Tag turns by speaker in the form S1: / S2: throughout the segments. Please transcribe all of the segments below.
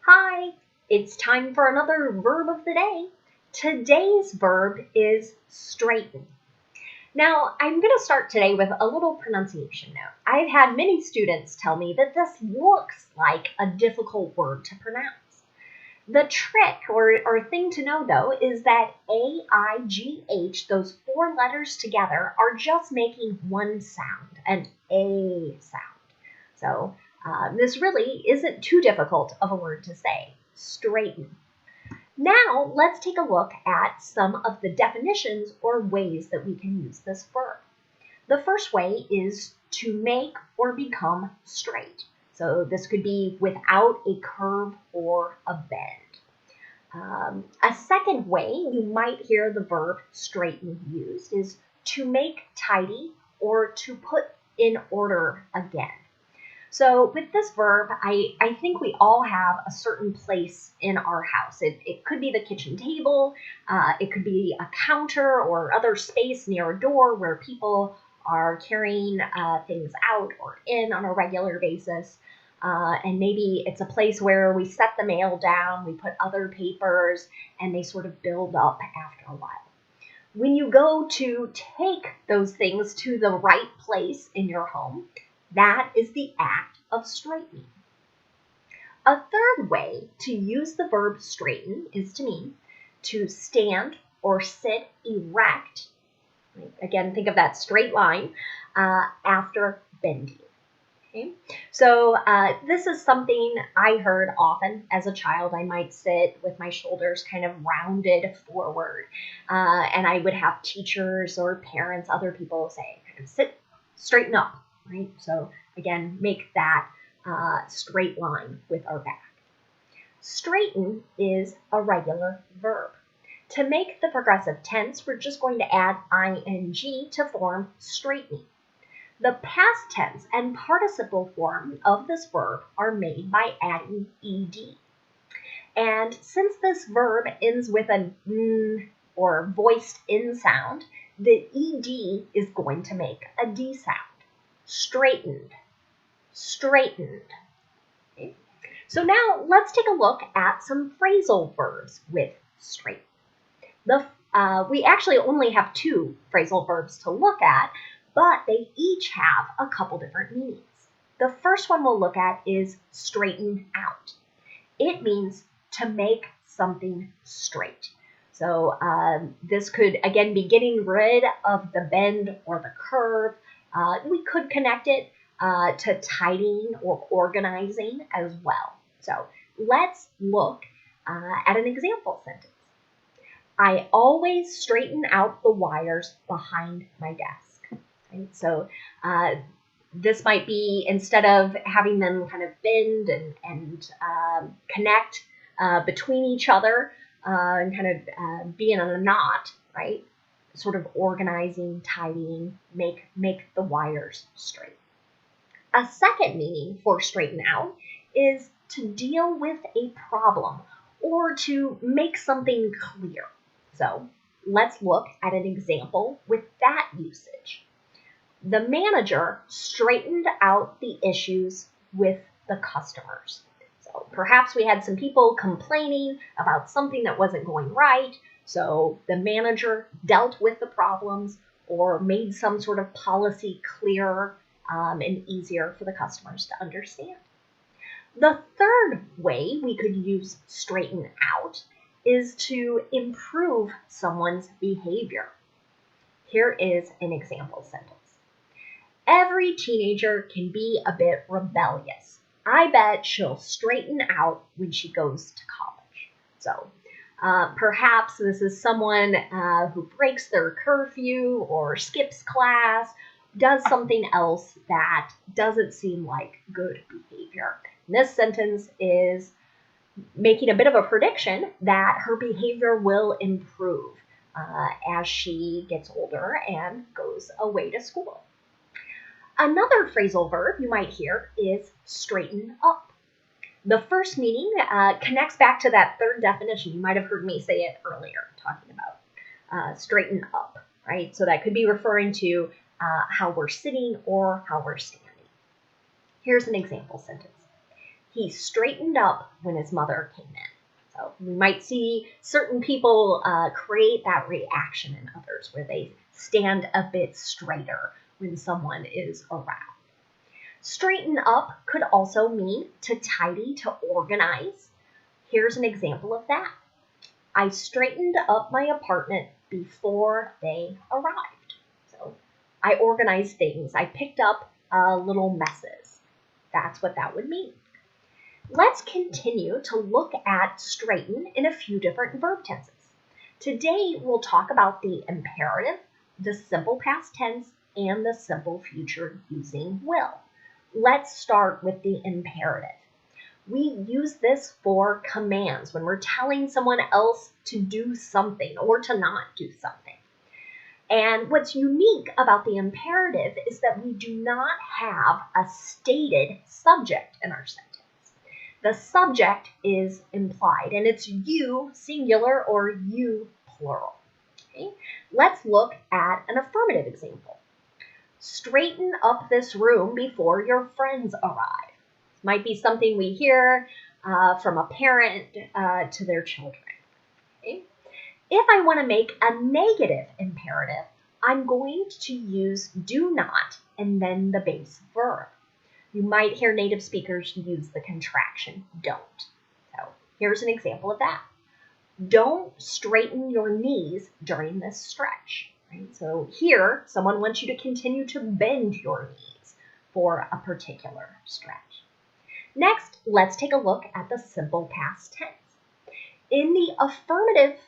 S1: Hi, it's time for another verb of the day. Today's verb is straighten. Now, I'm going to start today with a little pronunciation note. I've had many students tell me that this looks like a difficult word to pronounce. The trick or thing to know though is that A-I-G-H, those four letters together, are just making one sound, an A sound. So this really isn't too difficult of a word to say, straighten. Now let's take a look at some of the definitions or ways that we can use this verb. The first way is to make or become straight. So this could be without a curve or a bend. A second way you might hear the verb straighten used is to make tidy or to put in order again. So with this verb, I think we all have a certain place in our house. It could be the kitchen table, it could be a counter or other space near a door where people are carrying things out or in on a regular basis. And maybe it's a place where we set the mail down, we put other papers, and they sort of build up after a while. When you go to take those things to the right place in your home, that is the act of straightening. A third way to use the verb straighten is to mean to stand or sit erect. Again, think of that straight line after bending. Okay? So this is something I heard often as a child. I might sit with my shoulders kind of rounded forward, and I would have teachers or parents, other people say, kind of sit, straighten up. Right? So again, make that straight line with our back. Straighten is a regular verb. To make the progressive tense, we're just going to add ing to form straightening. The past tense and participle form of this verb are made by adding ed. And since this verb ends with an n or voiced in sound, the ed is going to make a d sound. Straightened, straightened. Okay. So now let's take a look at some phrasal verbs with straighten. We actually only have two phrasal verbs to look at, but they each have a couple different meanings. The first one we'll look at is straighten out. It means to make something straight. So this could, again, be getting rid of the bend or the curve. We could connect it to tidying or organizing as well. So let's look at an example sentence. I always straighten out the wires behind my desk. Okay? So this might be, instead of having them kind of bend and connect between each other and kind of be in a knot, right? Sort of organizing, tidying, make the wires straight. A second meaning for straighten out is to deal with a problem or to make something clear. So let's look at an example with that usage. The manager straightened out the issues with the customers. So perhaps we had some people complaining about something that wasn't going right. So the manager dealt with the problems or made some sort of policy clearer and easier for the customers to understand. The third way we could use straighten out is to improve someone's behavior. Here is an example sentence. Every teenager can be a bit rebellious. I bet she'll straighten out when she goes to college. So perhaps this is someone who breaks their curfew or skips class, does something else that doesn't seem like good behavior. And this sentence is making a bit of a prediction that her behavior will improve as she gets older and goes away to school. Another phrasal verb you might hear is straighten up. The first meaning connects back to that third definition. You might have heard me say it earlier, talking about straighten up, right? So that could be referring to how we're sitting or how we're standing. Here's an example sentence. He straightened up when his mother came in. So we might see certain people create that reaction in others where they stand a bit straighter when someone is around. Straighten up could also mean to tidy, to organize. Here's an example of that. I straightened up my apartment before they arrived. So I organized things. I picked up little messes. That's what that would mean. Let's continue to look at straighten in a few different verb tenses. Today, we'll talk about the imperative, the simple past tense, and the simple future using will. Let's start with the imperative. We use this for commands when we're telling someone else to do something or to not do something. And what's unique about the imperative is that we do not have a stated subject in our sentence. The subject is implied, and it's you singular or you plural. Okay? Let's look at an affirmative example. Straighten up this room before your friends arrive. Might be something we hear from a parent to their children. Okay? If I want to make a negative imperative, I'm going to use do not and then the base verb. You might hear native speakers use the contraction don't. So here's an example of that. Don't straighten your knees during this stretch. Right? So here, someone wants you to continue to bend your knees for a particular stretch. Next, let's take a look at the simple past tense. In the affirmative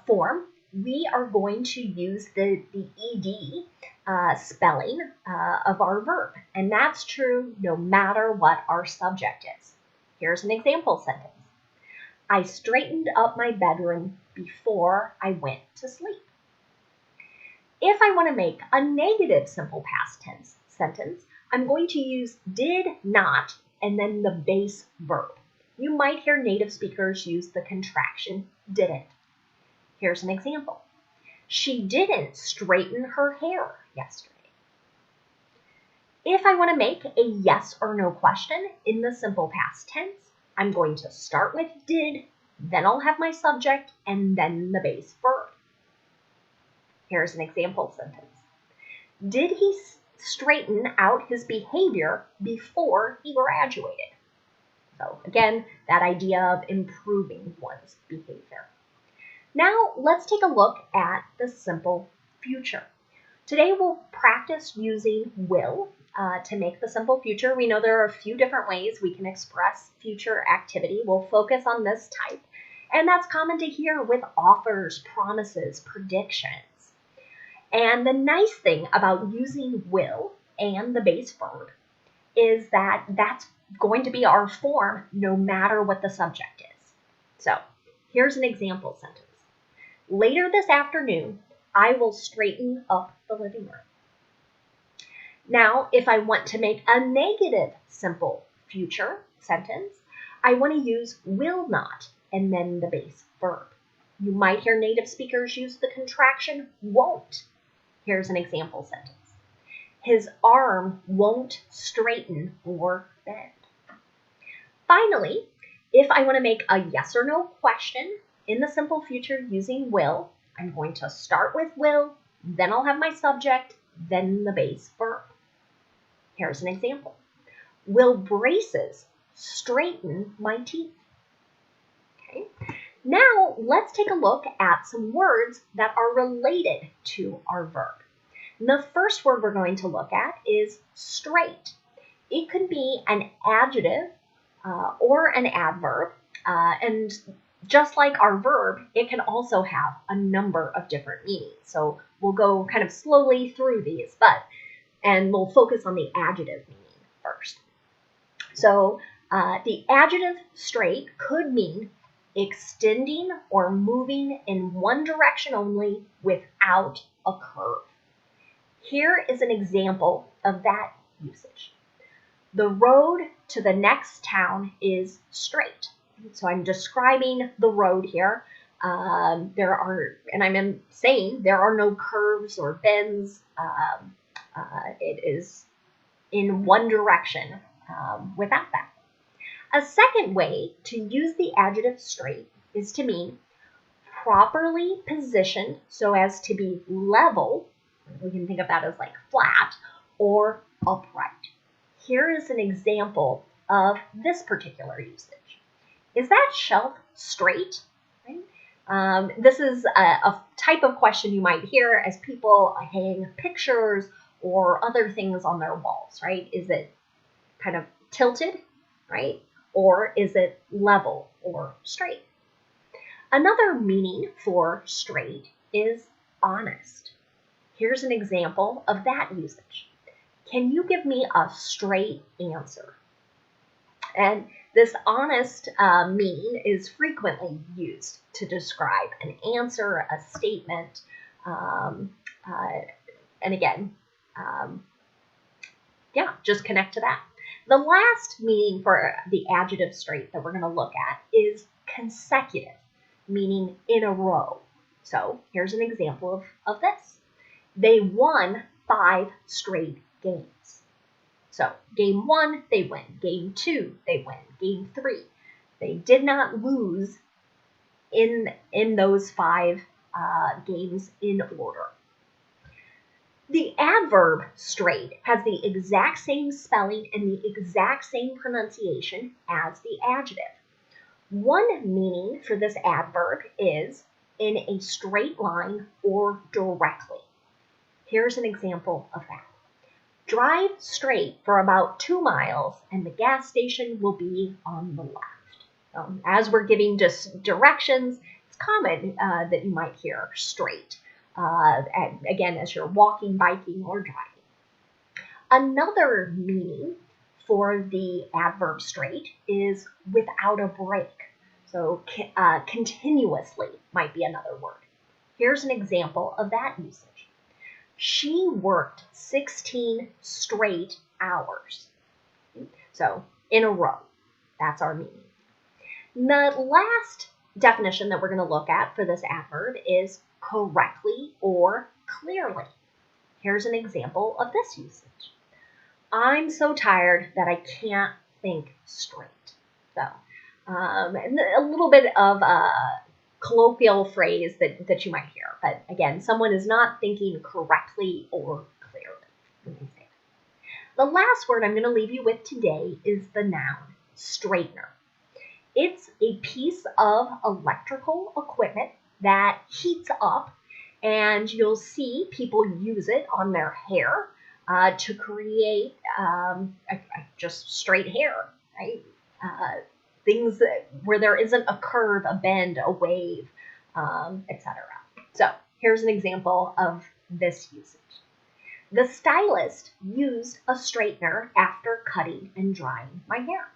S1: form, we are going to use the ed spelling of our verb, and that's true no matter what our subject is. Here's an example sentence. I straightened up my bedroom before I went to sleep. If I want to make a negative simple past tense sentence, I'm going to use did not and then the base verb. You might hear native speakers use the contraction didn't. Here's an example. She didn't straighten her hair yesterday. If I want to make a yes or no question in the simple past tense, I'm going to start with did, then I'll have my subject, and then the base verb. Here's an example sentence. Did he straighten out his behavior before he graduated? So again, that idea of improving one's behavior. Now let's take a look at the simple future. Today we'll practice using will to make the simple future. We know there are a few different ways we can express future activity. We'll focus on this type, and that's common to hear with offers, promises, predictions. And the nice thing about using will and the base verb is that that's going to be our form no matter what the subject is. So here's an example sentence. Later this afternoon, I will straighten up the living room. Now, if I want to make a negative simple future sentence, I want to use will not and then the base verb. You might hear native speakers use the contraction won't. Here's an example sentence. His arm won't straighten or bend. Finally, if I want to make a yes or no question in the simple future using will, I'm going to start with will, then I'll have my subject, then the base verb. Here's an example. Will braces straighten my teeth? Okay. Now let's take a look at some words that are related to our verb. And the first word we're going to look at is straight. It could be an adjective or an adverb, and just like our verb, it can also have a number of different meanings. So we'll go kind of slowly through these, and we'll focus on the adjective meaning first. So the adjective straight could mean extending or moving in one direction only without a curve. Here is an example of that usage. The road to the next town is straight. So I'm describing the road here. And I'm saying there are no curves or bends. It is in one direction without that. A second way to use the adjective straight is to mean properly positioned so as to be level. We can think of that as like flat or upright. Here is an example of this particular usage. Is that shelf straight? Right? This is a type of question you might hear as people hang pictures or other things on their walls, right? Is it kind of tilted, right? Or is it level or straight? Another meaning for straight is honest. Here's an example of that usage. Can you give me a straight answer? And this honest meaning is frequently used to describe an answer, a statement, and again, just connect to that. The last meaning for the adjective straight that we're going to look at is consecutive, meaning in a row. So here's an example of this. They won 5 straight games. So game 1, they win. Game 2, they win. Game 3, they did not lose in those 5 games in order. The adverb straight has the exact same spelling and the exact same pronunciation as the adjective. One meaning for this adverb is in a straight line or directly. Here's an example of that. Drive straight for about 2 miles and the gas station will be on the left. As we're giving just directions, it's common that you might hear straight. Again, as you're walking, biking, or driving. Another meaning for the adverb straight is without a break. So continuously might be another word. Here's an example of that usage. She worked 16 straight hours. So in a row, that's our meaning. The last definition that we're going to look at for this adverb is correctly or clearly. Here's an example of this usage. I'm so tired that I can't think straight. So a little bit of a colloquial phrase that you might hear. But again, someone is not thinking correctly or clearly. The last word I'm going to leave you with today is the noun straightener. It's a piece of electrical equipment that heats up, and you'll see people use it on their hair to create just straight hair, right? Things where there isn't a curve, a bend, a wave, etc. So here's an example of this usage. The stylist used a straightener after cutting and drying my hair.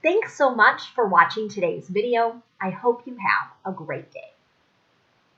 S1: Thanks so much for watching today's video. I hope you have a great day.